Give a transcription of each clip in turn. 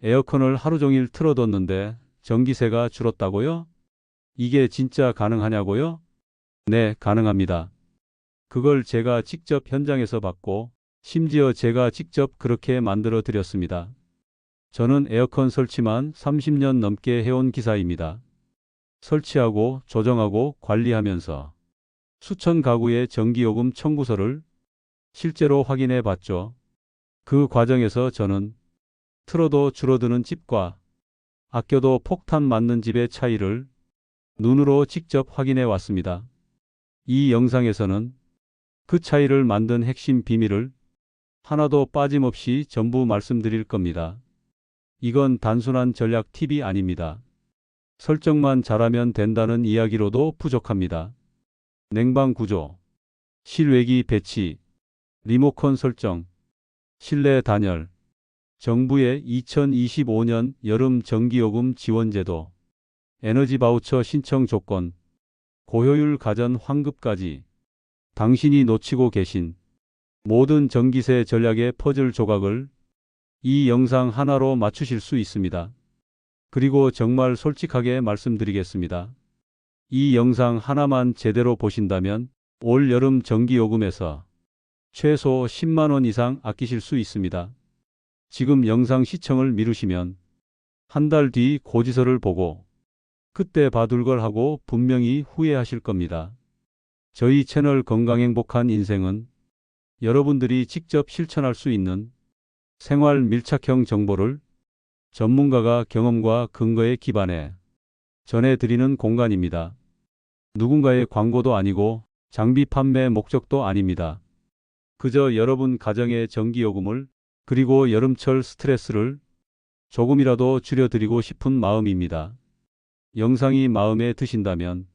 에어컨을 하루 종일 틀어뒀는데 전기세가 줄었다고요? 이게 진짜 가능하냐고요? 네, 가능합니다. 그걸 제가 직접 현장에서 봤고, 심지어 제가 직접 그렇게 만들어 드렸습니다. 저는 에어컨 설치만 30년 넘게 해온 기사입니다. 설치하고 조정하고 관리하면서 수천 가구의 전기요금 청구서를 실제로 확인해 봤죠. 그 과정에서 저는 틀어도 줄어드는 집과 아껴도 폭탄 맞는 집의 차이를 눈으로 직접 확인해 왔습니다. 이 영상에서는 그 차이를 만든 핵심 비밀을 하나도 빠짐없이 전부 말씀드릴 겁니다. 이건 단순한 전략 팁이 아닙니다. 설정만 잘하면 된다는 이야기로도 부족합니다. 냉방 구조, 실외기 배치, 리모컨 설정, 실내 단열, 정부의 2025년 여름 전기요금 지원제도, 에너지 바우처 신청 조건, 고효율 가전 환급까지 당신이 놓치고 계신 모든 전기세 전략의 퍼즐 조각을 이 영상 하나로 맞추실 수 있습니다. 그리고 정말 솔직하게 말씀드리겠습니다. 이 영상 하나만 제대로 보신다면 올 여름 전기요금에서 최소 10만 원 이상 아끼실 수 있습니다. 지금 영상 시청을 미루시면 한 달 뒤 고지서를 보고 그때 봐둘 걸 하고 분명히 후회하실 겁니다. 저희 채널 건강행복한 인생은 여러분들이 직접 실천할 수 있는 생활 밀착형 정보를 전문가가 경험과 근거에 기반해 전해드리는 공간입니다. 누군가의 광고도 아니고 장비 판매 목적도 아닙니다. 그저 여러분 가정의 전기요금을 그리고 여름철 스트레스를 조금이라도 줄여드리고 싶은 마음입니다. 영상이 마음에 드신다면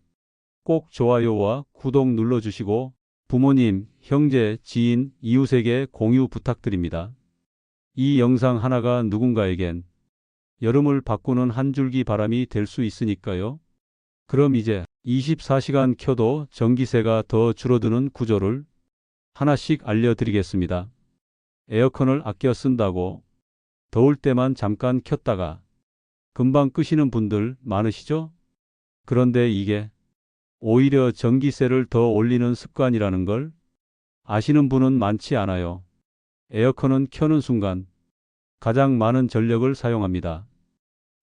꼭 좋아요와 구독 눌러주시고 부모님, 형제, 지인, 이웃에게 공유 부탁드립니다. 이 영상 하나가 누군가에겐 여름을 바꾸는 한 줄기 바람이 될 수 있으니까요. 그럼 이제 24시간 켜도 전기세가 더 줄어드는 구조를 하나씩 알려드리겠습니다. 에어컨을 아껴 쓴다고 더울 때만 잠깐 켰다가 금방 끄시는 분들 많으시죠? 그런데 이게 오히려 전기세를 더 올리는 습관이라는 걸 아시는 분은 많지 않아요. 에어컨은 켜는 순간 가장 많은 전력을 사용합니다.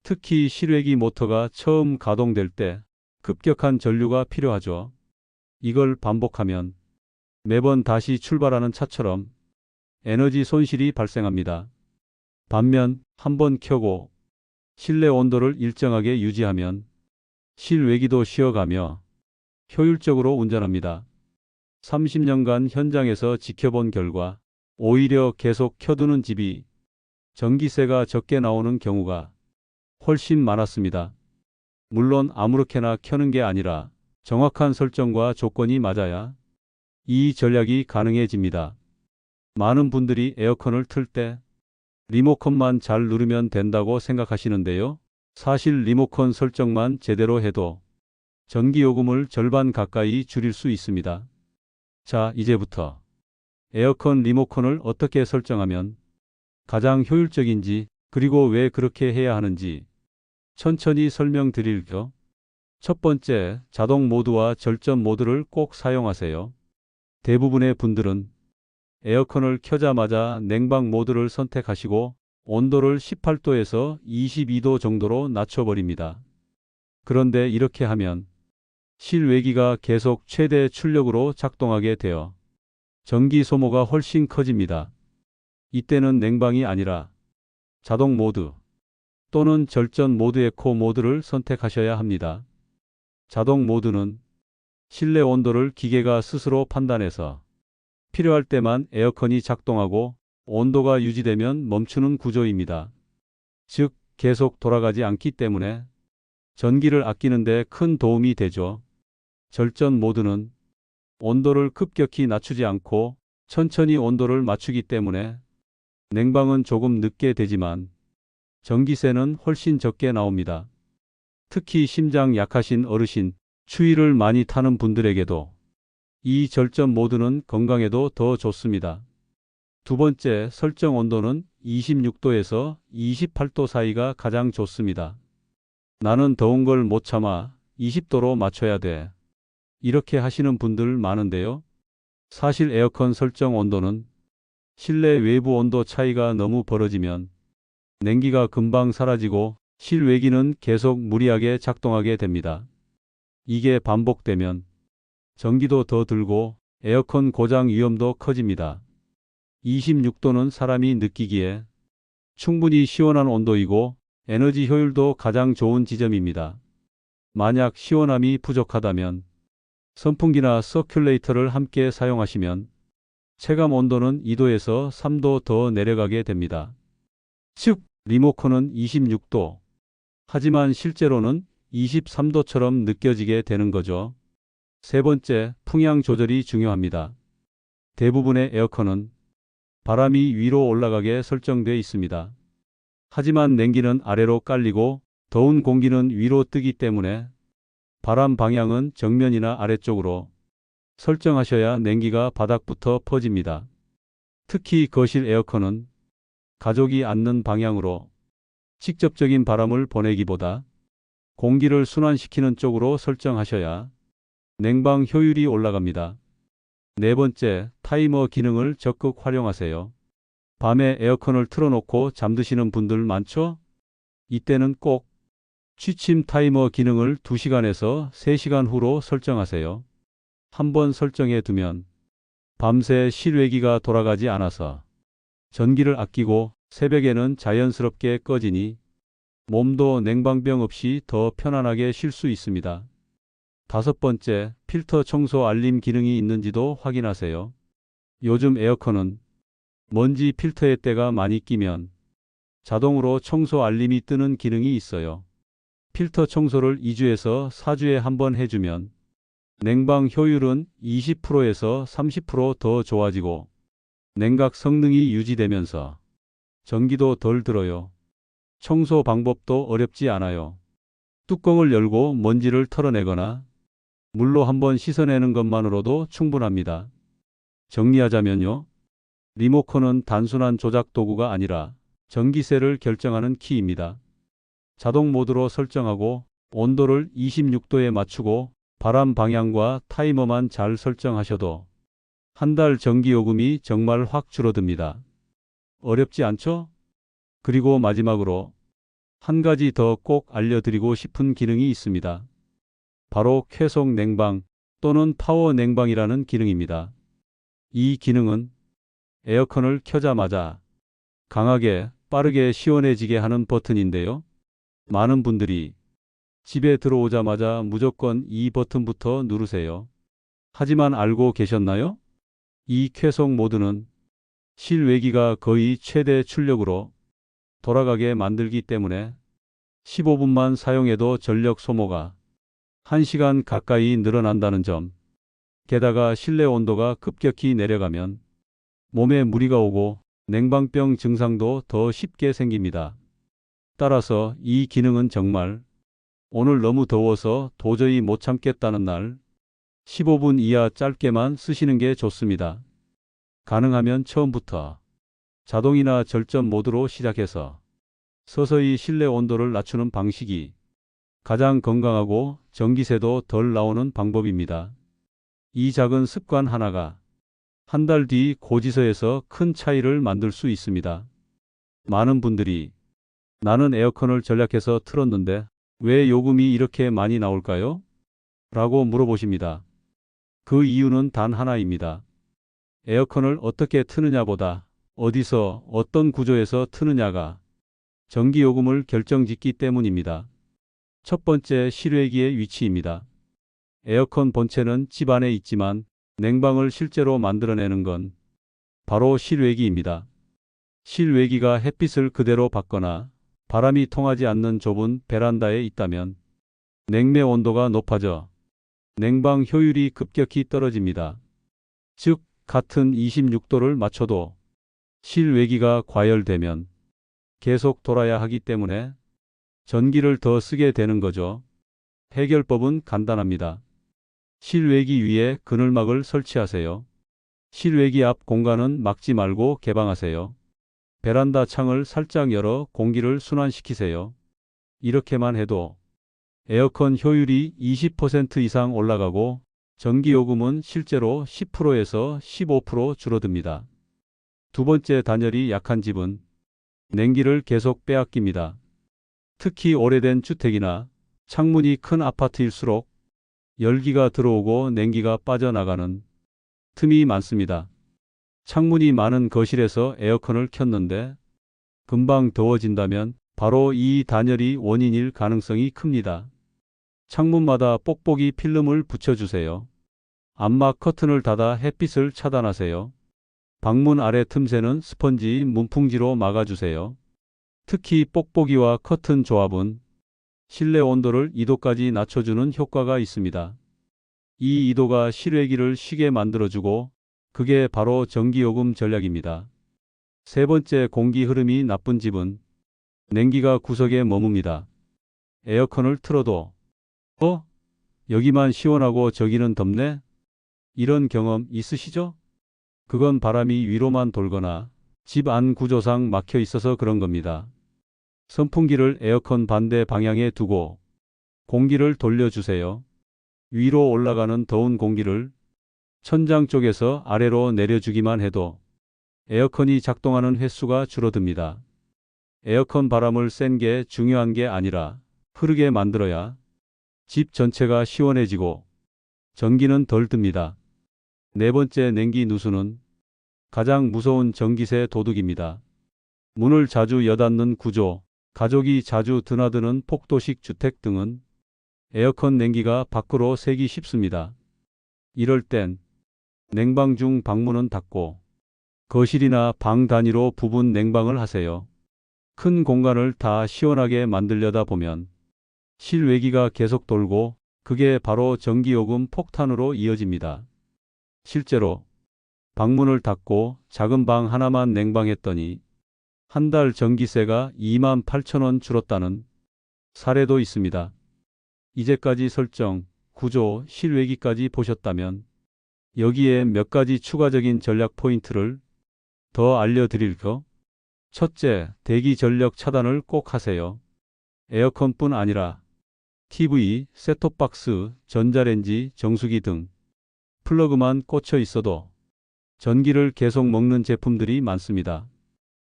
특히 실외기 모터가 처음 가동될 때 급격한 전류가 필요하죠. 이걸 반복하면 매번 다시 출발하는 차처럼 에너지 손실이 발생합니다. 반면 한번 켜고 실내 온도를 일정하게 유지하면 실외기도 쉬어가며 효율적으로 운전합니다. 30년간 현장에서 지켜본 결과 오히려 계속 켜두는 집이 전기세가 적게 나오는 경우가 훨씬 많았습니다. 물론 아무렇게나 켜는 게 아니라 정확한 설정과 조건이 맞아야 이 전략이 가능해집니다. 많은 분들이 에어컨을 틀 때 리모컨만 잘 누르면 된다고 생각하시는데요. 사실 리모컨 설정만 제대로 해도 전기요금을 절반 가까이 줄일 수 있습니다. 자, 이제부터 에어컨 리모컨을 어떻게 설정하면 가장 효율적인지 그리고 왜 그렇게 해야 하는지 천천히 설명드릴게요. 첫 번째, 자동 모드와 절전 모드를 꼭 사용하세요. 대부분의 분들은 에어컨을 켜자마자 냉방 모드를 선택하시고 온도를 18도에서 22도 정도로 낮춰버립니다. 그런데 이렇게 하면 실외기가 계속 최대 출력으로 작동하게 되어 전기 소모가 훨씬 커집니다. 이때는 냉방이 아니라 자동 모드 또는 절전 모드 에코 모드를 선택하셔야 합니다. 자동 모드는 실내 온도를 기계가 스스로 판단해서 필요할 때만 에어컨이 작동하고 온도가 유지되면 멈추는 구조입니다. 즉, 계속 돌아가지 않기 때문에 전기를 아끼는 데 큰 도움이 되죠. 절전 모드는 온도를 급격히 낮추지 않고 천천히 온도를 맞추기 때문에 냉방은 조금 늦게 되지만 전기세는 훨씬 적게 나옵니다. 특히 심장 약하신 어르신, 추위를 많이 타는 분들에게도 이 절전 모드는 건강에도 더 좋습니다. 두 번째, 설정 온도는 26도에서 28도 사이가 가장 좋습니다. 나는 더운 걸 못 참아 20도로 맞춰야 돼. 이렇게 하시는 분들 많은데요. 사실 에어컨 설정 온도는 실내 외부 온도 차이가 너무 벌어지면 냉기가 금방 사라지고 실외기는 계속 무리하게 작동하게 됩니다. 이게 반복되면 전기도 더 들고 에어컨 고장 위험도 커집니다. 26도는 사람이 느끼기에 충분히 시원한 온도이고 에너지 효율도 가장 좋은 지점입니다. 만약 시원함이 부족하다면 선풍기나 서큘레이터를 함께 사용하시면 체감 온도는 2도에서 3도 더 내려가게 됩니다. 즉, 리모컨은 26도, 하지만 실제로는 23도처럼 느껴지게 되는 거죠. 세 번째, 풍향 조절이 중요합니다. 대부분의 에어컨은 바람이 위로 올라가게 설정되어 있습니다. 하지만 냉기는 아래로 깔리고 더운 공기는 위로 뜨기 때문에 바람 방향은 정면이나 아래쪽으로 설정하셔야 냉기가 바닥부터 퍼집니다. 특히 거실 에어컨은 가족이 앉는 방향으로 직접적인 바람을 보내기보다 공기를 순환시키는 쪽으로 설정하셔야 냉방 효율이 올라갑니다. 네 번째, 타이머 기능을 적극 활용하세요. 밤에 에어컨을 틀어놓고 잠드시는 분들 많죠? 이때는 꼭 취침 타이머 기능을 2시간에서 3시간 후로 설정하세요. 한번 설정해 두면 밤새 실외기가 돌아가지 않아서 전기를 아끼고 새벽에는 자연스럽게 꺼지니 몸도 냉방병 없이 더 편안하게 쉴 수 있습니다. 다섯 번째, 필터 청소 알림 기능이 있는지도 확인하세요. 요즘 에어컨은 먼지 필터에 때가 많이 끼면 자동으로 청소 알림이 뜨는 기능이 있어요. 필터 청소를 2주에서 4주에 한번 해주면 냉방 효율은 20%에서 30% 더 좋아지고 냉각 성능이 유지되면서 전기도 덜 들어요. 청소 방법도 어렵지 않아요. 뚜껑을 열고 먼지를 털어내거나 물로 한번 씻어내는 것만으로도 충분합니다. 정리하자면요. 리모컨은 단순한 조작 도구가 아니라 전기세를 결정하는 키입니다. 자동 모드로 설정하고 온도를 26도에 맞추고 바람 방향과 타이머만 잘 설정하셔도 한 달 전기요금이 정말 확 줄어듭니다. 어렵지 않죠? 그리고 마지막으로 한 가지 더 꼭 알려드리고 싶은 기능이 있습니다. 바로 쾌속 냉방 또는 파워 냉방이라는 기능입니다. 이 기능은 에어컨을 켜자마자 강하게 빠르게 시원해지게 하는 버튼인데요. 많은 분들이 집에 들어오자마자 무조건 이 버튼부터 누르세요. 하지만 알고 계셨나요? 이 쾌속 모드는 실외기가 거의 최대 출력으로 돌아가게 만들기 때문에 15분만 사용해도 전력 소모가 1시간 가까이 늘어난다는 점, 게다가 실내 온도가 급격히 내려가면 몸에 무리가 오고 냉방병 증상도 더 쉽게 생깁니다. 따라서 이 기능은 정말 오늘 너무 더워서 도저히 못 참겠다는 날 15분 이하 짧게만 쓰시는 게 좋습니다. 가능하면 처음부터 자동이나 절전 모드로 시작해서 서서히 실내 온도를 낮추는 방식이 가장 건강하고 전기세도 덜 나오는 방법입니다. 이 작은 습관 하나가 한 달 뒤 고지서에서 큰 차이를 만들 수 있습니다. 많은 분들이 나는 에어컨을 전략해서 틀었는데 왜 요금이 이렇게 많이 나올까요? 라고 물어보십니다. 그 이유는 단 하나입니다. 에어컨을 어떻게 트느냐보다 어디서 어떤 구조에서 트느냐가 전기요금을 결정짓기 때문입니다. 첫 번째, 실외기의 위치입니다. 에어컨 본체는 집 안에 있지만 냉방을 실제로 만들어내는 건 바로 실외기입니다. 실외기가 햇빛을 그대로 받거나 바람이 통하지 않는 좁은 베란다에 있다면 냉매 온도가 높아져 냉방 효율이 급격히 떨어집니다. 즉, 같은 26도를 맞춰도 실외기가 과열되면 계속 돌아야 하기 때문에 전기를 더 쓰게 되는 거죠. 해결법은 간단합니다. 실외기 위에 그늘막을 설치하세요. 실외기 앞 공간은 막지 말고 개방하세요. 베란다 창을 살짝 열어 공기를 순환시키세요. 이렇게만 해도 에어컨 효율이 20% 이상 올라가고 전기요금은 실제로 10%에서 15% 줄어듭니다. 두 번째, 단열이 약한 집은 냉기를 계속 빼앗깁니다. 특히 오래된 주택이나 창문이 큰 아파트일수록 열기가 들어오고 냉기가 빠져나가는 틈이 많습니다. 창문이 많은 거실에서 에어컨을 켰는데 금방 더워진다면 바로 이 단열이 원인일 가능성이 큽니다. 창문마다 뽁뽁이 필름을 붙여주세요. 암막 커튼을 닫아 햇빛을 차단하세요. 방문 아래 틈새는 스펀지 문풍지로 막아주세요. 특히 뽁뽁이와 커튼 조합은 실내 온도를 2도까지 낮춰주는 효과가 있습니다. 이 2도가 실외기를 쉬게 만들어주고 그게 바로 전기요금 절약입니다. 세 번째, 공기 흐름이 나쁜 집은 냉기가 구석에 머뭅니다. 에어컨을 틀어도 여기만 시원하고 저기는 덥네? 이런 경험 있으시죠? 그건 바람이 위로만 돌거나 집 안 구조상 막혀 있어서 그런 겁니다. 선풍기를 에어컨 반대 방향에 두고 공기를 돌려주세요. 위로 올라가는 더운 공기를 천장 쪽에서 아래로 내려주기만 해도 에어컨이 작동하는 횟수가 줄어듭니다. 에어컨 바람을 센 게 중요한 게 아니라 흐르게 만들어야 집 전체가 시원해지고 전기는 덜 듭니다. 네 번째, 냉기 누수는 가장 무서운 전기세 도둑입니다. 문을 자주 여닫는 구조, 가족이 자주 드나드는 폭도식 주택 등은 에어컨 냉기가 밖으로 새기 쉽습니다. 이럴 땐 냉방 중 방문은 닫고 거실이나 방 단위로 부분 냉방을 하세요. 큰 공간을 다 시원하게 만들려다 보면 실외기가 계속 돌고 그게 바로 전기요금 폭탄으로 이어집니다. 실제로 방문을 닫고 작은 방 하나만 냉방했더니 한 달 전기세가 28,000원 줄었다는 사례도 있습니다. 이제까지 설정, 구조, 실외기까지 보셨다면 여기에 몇 가지 추가적인 전략 포인트를 더 알려드릴게요. 첫째, 대기 전력 차단을 꼭 하세요. 에어컨뿐 아니라 TV, 셋톱박스, 전자레인지, 정수기 등 플러그만 꽂혀 있어도 전기를 계속 먹는 제품들이 많습니다.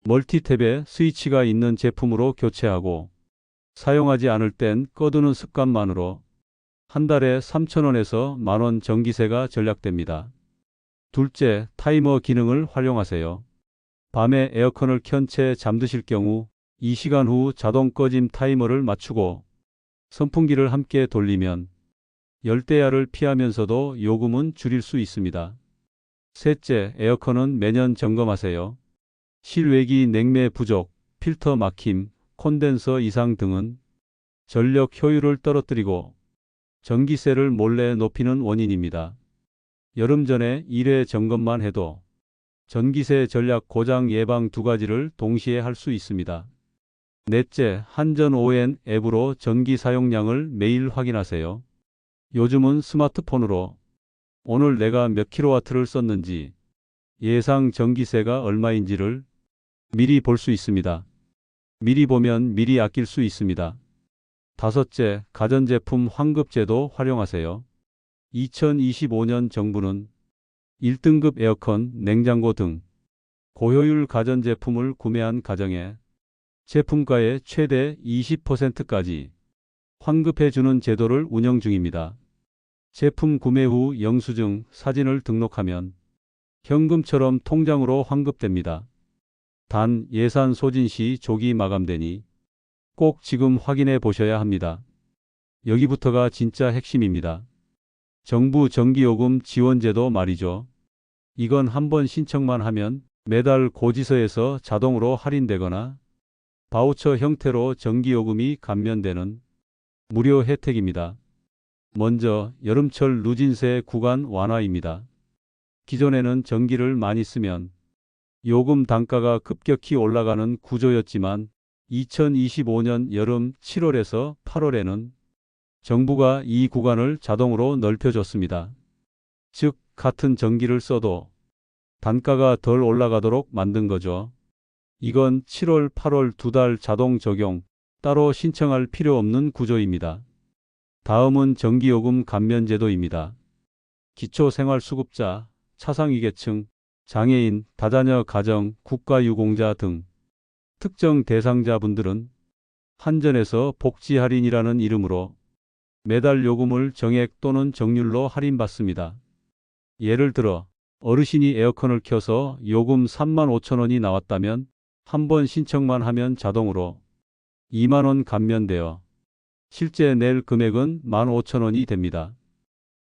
멀티탭에 스위치가 있는 제품으로 교체하고 사용하지 않을 땐 꺼두는 습관만으로 한 달에 3,000원에서 만원 전기세가 절약됩니다. 둘째, 타이머 기능을 활용하세요. 밤에 에어컨을 켠 채 잠드실 경우 2시간 후 자동 꺼짐 타이머를 맞추고 선풍기를 함께 돌리면 열대야를 피하면서도 요금은 줄일 수 있습니다. 셋째, 에어컨은 매년 점검하세요. 실외기 냉매 부족, 필터 막힘, 콘덴서 이상 등은 전력 효율을 떨어뜨리고 전기세를 몰래 높이는 원인입니다. 여름 전에 1회 점검만 해도 전기세 전략 고장 예방 두 가지를 동시에 할 수 있습니다. 넷째, 한전 ON 앱으로 전기 사용량을 매일 확인하세요. 요즘은 스마트폰으로 오늘 내가 몇 킬로와트를 썼는지 예상 전기세가 얼마인지를 미리 볼 수 있습니다. 미리 보면 미리 아낄 수 있습니다. 다섯째, 가전제품 환급제도 활용하세요. 2025년 정부는 1등급 에어컨, 냉장고 등 고효율 가전제품을 구매한 가정에 제품가의 최대 20%까지 환급해주는 제도를 운영 중입니다. 제품 구매 후 영수증, 사진을 등록하면 현금처럼 통장으로 환급됩니다. 단 예산 소진 시 조기 마감되니 꼭 지금 확인해 보셔야 합니다. 여기부터가 진짜 핵심입니다. 정부 전기요금 지원제도 말이죠. 이건 한번 신청만 하면 매달 고지서에서 자동으로 할인되거나 바우처 형태로 전기요금이 감면되는 무료 혜택입니다. 먼저 여름철 누진세 구간 완화입니다. 기존에는 전기를 많이 쓰면 요금 단가가 급격히 올라가는 구조였지만 2025년 여름 7월에서 8월에는 정부가 이 구간을 자동으로 넓혀줬습니다. 즉 같은 전기를 써도 단가가 덜 올라가도록 만든 거죠. 이건 7월, 8월 2달 자동 적용, 따로 신청할 필요 없는 구조입니다. 다음은 전기요금 감면 제도입니다. 기초생활수급자, 차상위계층, 장애인, 다자녀 가정, 국가유공자 등 특정 대상자분들은 한전에서 복지 할인이라는 이름으로 매달 요금을 정액 또는 정률로 할인받습니다. 예를 들어 어르신이 에어컨을 켜서 요금 35,000원이 나왔다면 한 번 신청만 하면 자동으로 2만 원 감면되어 실제 낼 금액은 15,000원이 됩니다.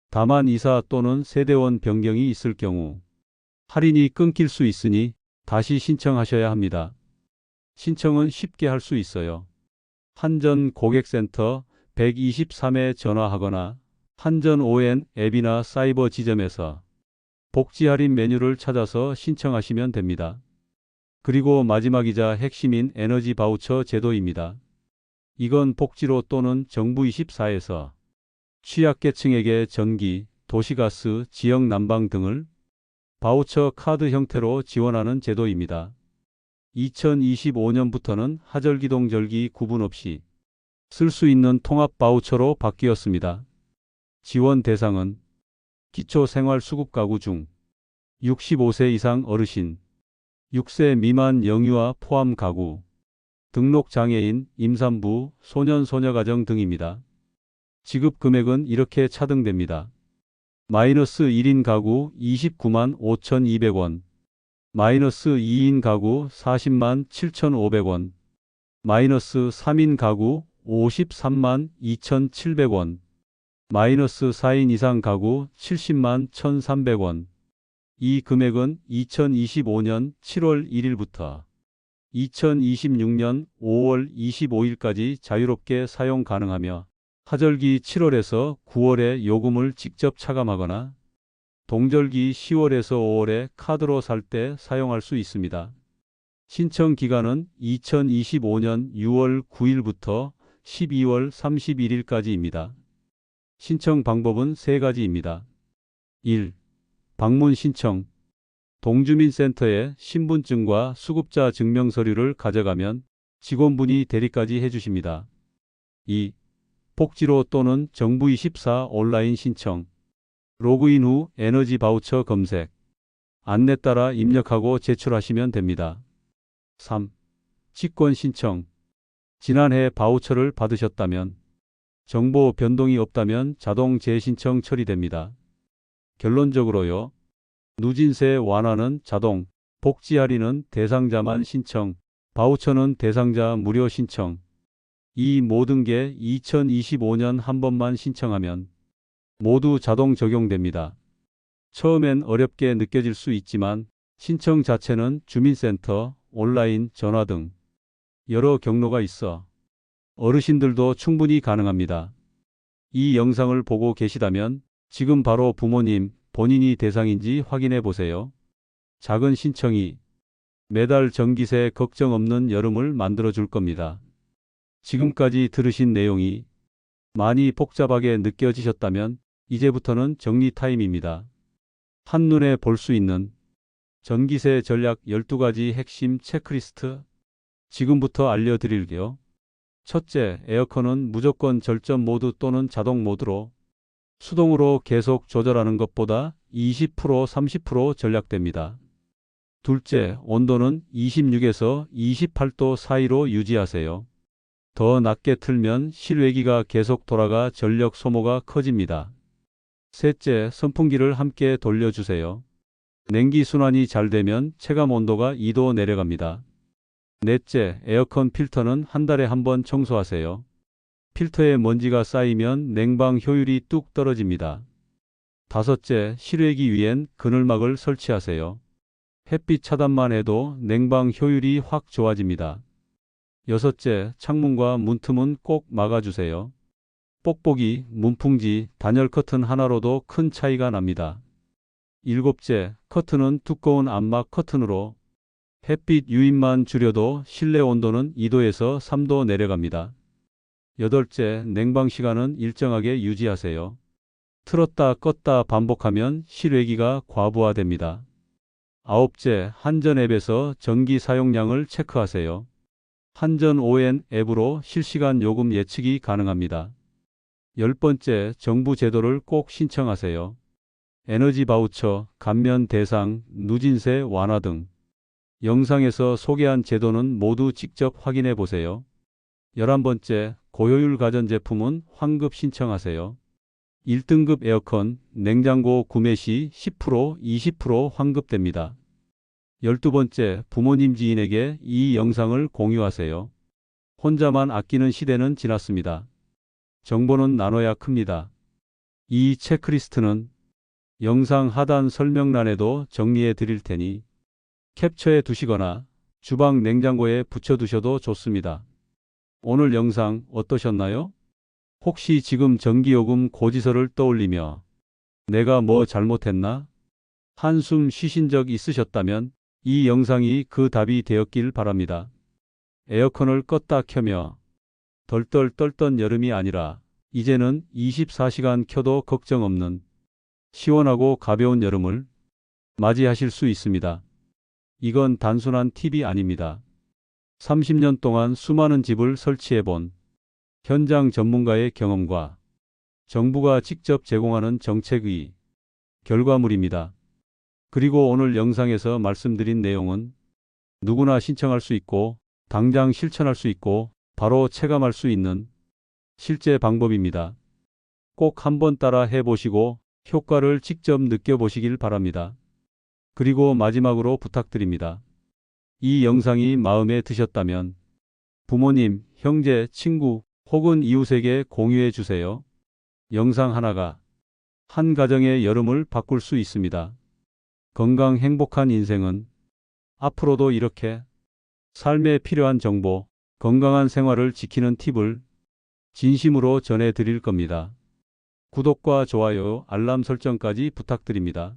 다만 이사 또는 세대원 변경이 있을 경우 할인이 끊길 수 있으니 다시 신청하셔야 합니다. 신청은 쉽게 할 수 있어요. 한전 고객센터 123에 전화하거나 한전 ON 앱이나 사이버 지점에서 복지 할인 메뉴를 찾아서 신청하시면 됩니다. 그리고 마지막이자 핵심인 에너지 바우처 제도입니다. 이건 복지로 또는 정부24에서 취약계층에게 전기, 도시가스, 지역 난방 등을 바우처 카드 형태로 지원하는 제도입니다. 2025년부터는 하절기동절기 구분 없이 쓸 수 있는 통합 바우처로 바뀌었습니다. 지원 대상은 기초생활수급가구 중 65세 이상 어르신, 6세 미만 영유아 포함 가구, 등록장애인, 임산부, 소년소녀가정 등입니다. 지급 금액은 이렇게 차등됩니다. 마이너스 1인 가구 29만 5,200원, 마이너스 2인 가구 40만 7,500원, 마이너스 3인 가구 53만 2,700원, 마이너스 4인 이상 가구 70만 1,300원. 이 금액은 2025년 7월 1일부터 2026년 5월 25일까지 자유롭게 사용 가능하며 하절기 7월에서 9월에 요금을 직접 차감하거나 동절기 10월에서 5월에 카드로 살 때 사용할 수 있습니다. 신청 기간은 2025년 6월 9일부터 12월 31일까지입니다. 신청 방법은 세 가지입니다. 1. 방문 신청. 동주민센터에 신분증과 수급자 증명서류를 가져가면 직원분이 대리까지 해주십니다. 2. 복지로 또는 정부24 온라인 신청. 로그인 후 에너지 바우처 검색, 안내 따라 입력하고 제출하시면 됩니다. 3. 직권 신청. 지난해 바우처를 받으셨다면, 정보 변동이 없다면 자동 재신청 처리됩니다. 결론적으로요. 누진세 완화는 자동, 복지 할인은 대상자만 신청, 바우처는 대상자 무료 신청. 이 모든 게 2025년 한 번만 신청하면 모두 자동 적용됩니다. 처음엔 어렵게 느껴질 수 있지만 신청 자체는 주민센터, 온라인, 전화 등 여러 경로가 있어 어르신들도 충분히 가능합니다. 이 영상을 보고 계시다면 지금 바로 부모님, 본인이 대상인지 확인해 보세요. 작은 신청이 매달 전기세 걱정 없는 여름을 만들어 줄 겁니다. 지금까지 들으신 내용이 많이 복잡하게 느껴지셨다면 이제부터는 정리 타임입니다. 한눈에 볼 수 있는 전기세 전략 12가지 핵심 체크리스트 지금부터 알려드릴게요. 첫째, 에어컨은 무조건 절전 모드 또는 자동 모드로 수동으로 계속 조절하는 것보다 20%, 30% 절약됩니다. 둘째, 온도는 26에서 28도 사이로 유지하세요. 더 낮게 틀면 실외기가 계속 돌아가 전력 소모가 커집니다. 셋째, 선풍기를 함께 돌려주세요. 냉기 순환이 잘 되면 체감 온도가 2도 내려갑니다. 넷째, 에어컨 필터는 한 달에 한 번 청소하세요. 필터에 먼지가 쌓이면 냉방 효율이 뚝 떨어집니다. 다섯째, 실외기 위엔 그늘막을 설치하세요. 햇빛 차단만 해도 냉방 효율이 확 좋아집니다. 여섯째, 창문과 문틈은 꼭 막아주세요. 뽁뽁이, 문풍지, 단열 커튼 하나로도 큰 차이가 납니다. 일곱째, 커튼은 두꺼운 암막 커튼으로 햇빛 유입만 줄여도 실내 온도는 2도에서 3도 내려갑니다. 여덟째, 냉방 시간은 일정하게 유지하세요. 틀었다 껐다 반복하면 실외기가 과부하됩니다. 아홉째, 한전 앱에서 전기 사용량을 체크하세요. 한전 ON 앱으로 실시간 요금 예측이 가능합니다. 열 번째, 정부 제도를 꼭 신청하세요. 에너지 바우처, 감면 대상, 누진세 완화 등 영상에서 소개한 제도는 모두 직접 확인해 보세요. 11번째, 고효율 가전제품은 환급 신청하세요. 1등급 에어컨, 냉장고 구매 시 10%, 20% 환급됩니다. 12번째, 부모님 지인에게 이 영상을 공유하세요. 혼자만 아끼는 시대는 지났습니다. 정보는 나눠야 큽니다. 이 체크리스트는 영상 하단 설명란에도 정리해 드릴 테니 캡처해 두시거나 주방 냉장고에 붙여 두셔도 좋습니다. 오늘 영상 어떠셨나요? 혹시 지금 전기요금 고지서를 떠올리며 내가 뭐 잘못했나? 한숨 쉬신 적 있으셨다면 이 영상이 그 답이 되었길 바랍니다. 에어컨을 껐다 켜며 덜덜 떨던 여름이 아니라 이제는 24시간 켜도 걱정 없는 시원하고 가벼운 여름을 맞이하실 수 있습니다. 이건 단순한 팁이 아닙니다. 30년 동안 수많은 집을 설치해 본 현장 전문가의 경험과 정부가 직접 제공하는 정책의 결과물입니다. 그리고 오늘 영상에서 말씀드린 내용은 누구나 신청할 수 있고 당장 실천할 수 있고 바로 체감할 수 있는 실제 방법입니다. 꼭 한번 따라 해보시고 효과를 직접 느껴보시길 바랍니다. 그리고 마지막으로 부탁드립니다. 이 영상이 마음에 드셨다면 부모님, 형제, 친구 혹은 이웃에게 공유해 주세요. 영상 하나가 한 가정의 여름을 바꿀 수 있습니다. 건강 행복한 인생은 앞으로도 이렇게 삶에 필요한 정보, 건강한 생활을 지키는 팁을 진심으로 전해 드릴 겁니다. 구독과 좋아요, 알람 설정까지 부탁드립니다.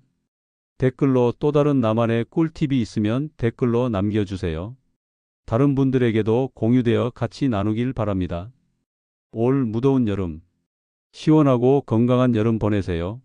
댓글로 또 다른 나만의 꿀팁이 있으면 댓글로 남겨주세요. 다른 분들에게도 공유되어 같이 나누길 바랍니다. 올 무더운 여름, 시원하고 건강한 여름 보내세요.